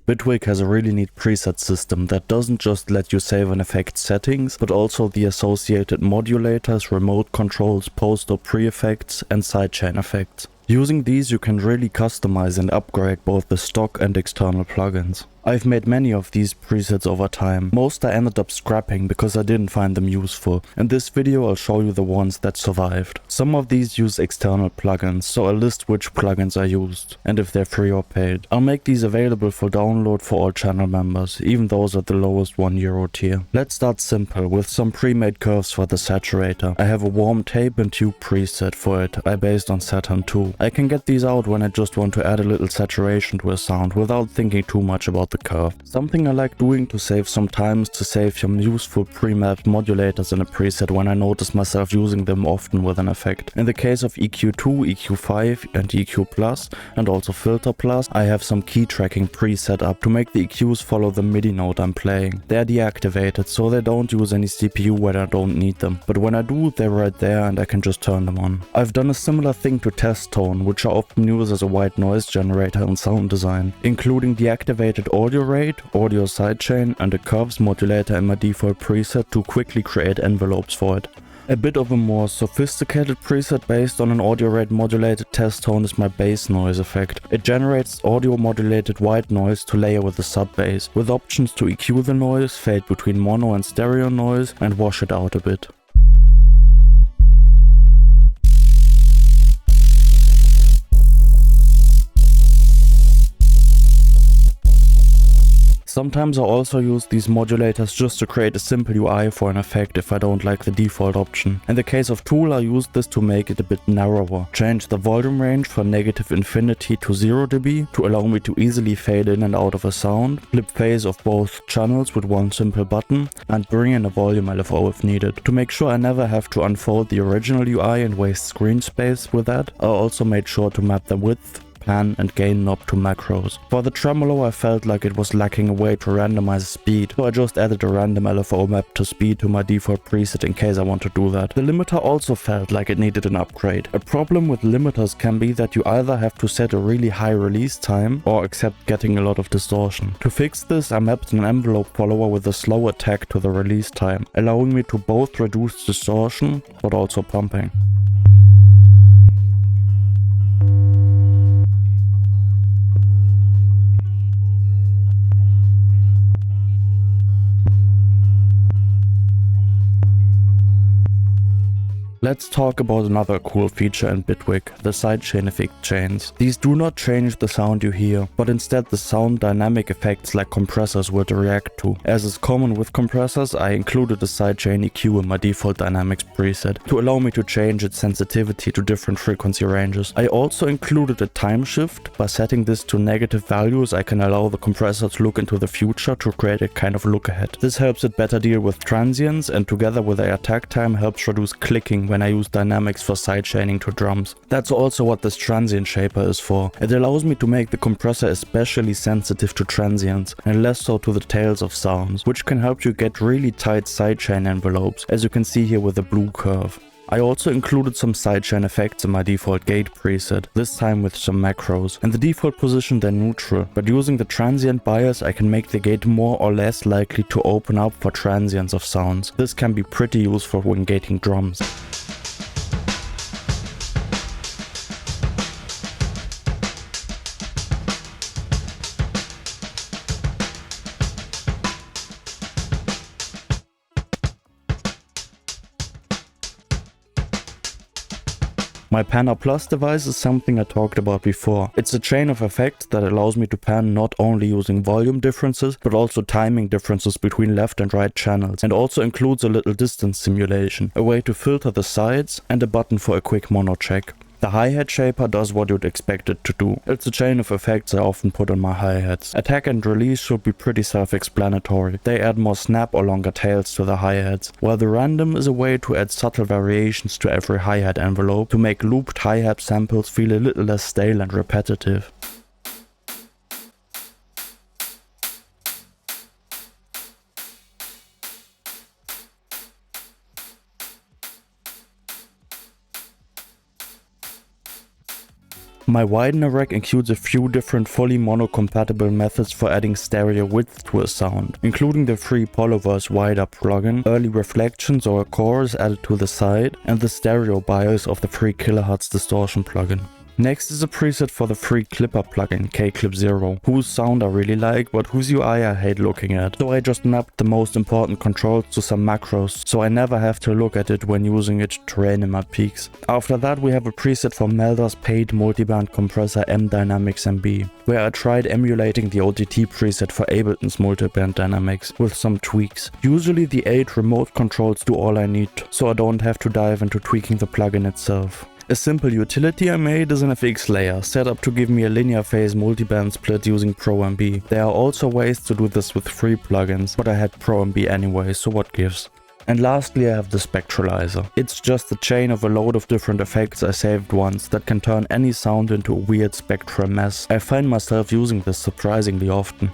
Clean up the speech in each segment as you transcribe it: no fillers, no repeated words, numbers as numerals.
Bitwig has a really neat preset system that doesn't just let you save an effect settings, but also the associated modulators, remote controls, post or pre-effects, and sidechain effects. Using these you can really customize and upgrade both the stock and external plugins. I've made many of these presets over time. Most I ended up scrapping because I didn't find them useful. In this video I'll show you the ones that survived. Some of these use external plugins, so I'll list which plugins I used and if they're free or paid. I'll make these available for download for all channel members, even those at the lowest €1 tier. Let's start simple with some pre-made curves for the saturator. I have a warm tape and tube preset for it I based on Saturn 2. I can get these out when I just want to add a little saturation to a sound without thinking too much about the curve. Something I like doing to save some time is to save some useful pre-mapped modulators in a preset when I notice myself using them often with an effect. In the case of EQ2, EQ5 and EQ+, and also Filter Plus, I have some key tracking preset up to make the EQs follow the MIDI note I'm playing. They're deactivated, so they don't use any CPU when I don't need them, but when I do, they're right there and I can just turn them on. I've done a similar thing to test tone, which I often use as a white noise generator in sound design, including deactivated audio rate, audio sidechain, and a curves modulator in my default preset to quickly create envelopes for it. A bit of a more sophisticated preset based on an audio rate modulated test tone is my bass noise effect. It generates audio modulated white noise to layer with the sub bass, with options to EQ the noise, fade between mono and stereo noise, and wash it out a bit. Sometimes I also use these modulators just to create a simple UI for an effect if I don't like the default option. In the case of Tool I used this to make it a bit narrower. Change the volume range from negative infinity to 0 dB to allow me to easily fade in and out of a sound, flip phase of both channels with one simple button, and bring in a volume LFO if needed. To make sure I never have to unfold the original UI and waste screen space with that, I also made sure to map the width, pan and gain knob to macros. For the tremolo I felt like it was lacking a way to randomize speed, so I just added a random LFO map to speed to my default preset in case I want to do that. The limiter also felt like it needed an upgrade. A problem with limiters can be that you either have to set a really high release time or accept getting a lot of distortion. To fix this I mapped an envelope follower with a slow attack to the release time, allowing me to both reduce distortion but also pumping. Let's talk about another cool feature in Bitwig, the sidechain effect chains. These do not change the sound you hear, but instead the sound dynamic effects like compressors would react to. As is common with compressors, I included a sidechain EQ in my default dynamics preset to allow me to change its sensitivity to different frequency ranges. I also included a time shift. By setting this to negative values, I can allow the compressor to look into the future to create a kind of look ahead. This helps it better deal with transients and together with the attack time helps reduce clicking when I use dynamics for sidechaining to drums. That's also what this transient shaper is for. It allows me to make the compressor especially sensitive to transients and less so to the tails of sounds, which can help you get really tight sidechain envelopes, as you can see here with the blue curve. I also included some sidechain effects in my default gate preset, this time with some macros. In the default position they're neutral, but using the transient bias I can make the gate more or less likely to open up for transients of sounds. This can be pretty useful when gating drums. My Panner Plus device is something I talked about before. It's a chain of effects that allows me to pan not only using volume differences, but also timing differences between left and right channels, and also includes a little distance simulation, a way to filter the sides, and a button for a quick mono check. The hi-hat shaper does what you'd expect it to do. It's a chain of effects I often put on my hi-hats. Attack and release should be pretty self-explanatory. They add more snap or longer tails to the hi-hats, while the random is a way to add subtle variations to every hi-hat envelope to make looped hi-hat samples feel a little less stale and repetitive. My widener rack includes a few different fully mono-compatible methods for adding stereo width to a sound, including the free Polyverse wider plugin, early reflections or a chorus added to the side, and the stereo bias of the free kHz distortion plugin. Next is a preset for the free Clipper plugin, K-Clip0, whose sound I really like, but whose UI I hate looking at. So I just mapped the most important controls to some macros, so I never have to look at it when using it to rein in my peaks. After that we have a preset for Melda's paid multiband compressor M Dynamics MB, where I tried emulating the OTT preset for Ableton's multiband dynamics with some tweaks. Usually the 8 remote controls do all I need, so I don't have to dive into tweaking the plugin itself. A simple utility I made is an FX layer, set up to give me a linear phase multiband split using ProMB. There are also ways to do this with free plugins, but I had ProMB anyway, so what gives. And lastly I have the spectralizer. It's just a chain of a load of different effects I saved once that can turn any sound into a weird spectral mess. I find myself using this surprisingly often.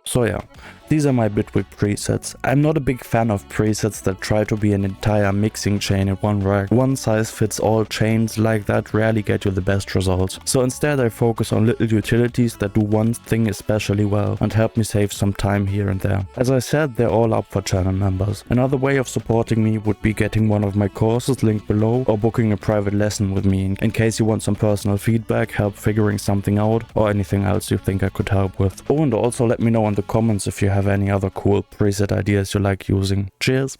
So yeah, these are my Bitwig presets. I'm not a big fan of presets that try to be an entire mixing chain in one rack. One size fits all chains like that rarely get you the best results. So instead I focus on little utilities that do one thing especially well and help me save some time here and there. As I said, they're all up for channel members. Another way of supporting me would be getting one of my courses linked below or booking a private lesson with me in case you want some personal feedback, help figuring something out, or anything else you think I could help with. Oh, and also let me know in the comments if you have any other cool preset ideas you like using. Cheers!